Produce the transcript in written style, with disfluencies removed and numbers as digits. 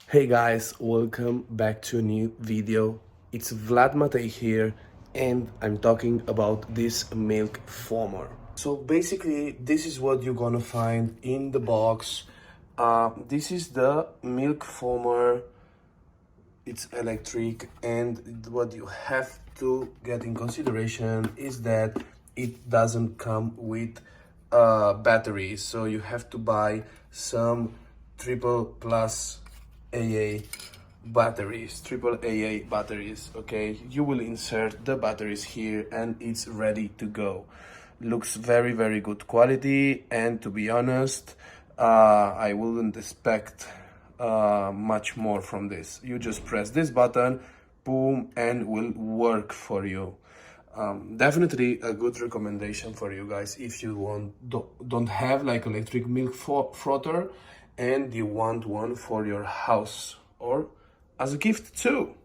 Hey guys, welcome back to a new video. It's Vladmatei here and I'm talking about this milk foamer. So basically this is what you're gonna find in the box. This is the milk foamer. It's electric, and what you have to get in consideration is that it doesn't come with batteries, so you have to buy some triple plus AA batteries. Okay, you will insert the batteries here and it's ready to go. Looks very good quality, and to be honest, I wouldn't expect much more from this. You just press this button, boom, and will work for you. Definitely a good recommendation for you guys if you don't have like electric milk frother and you want one for your house or as a gift too.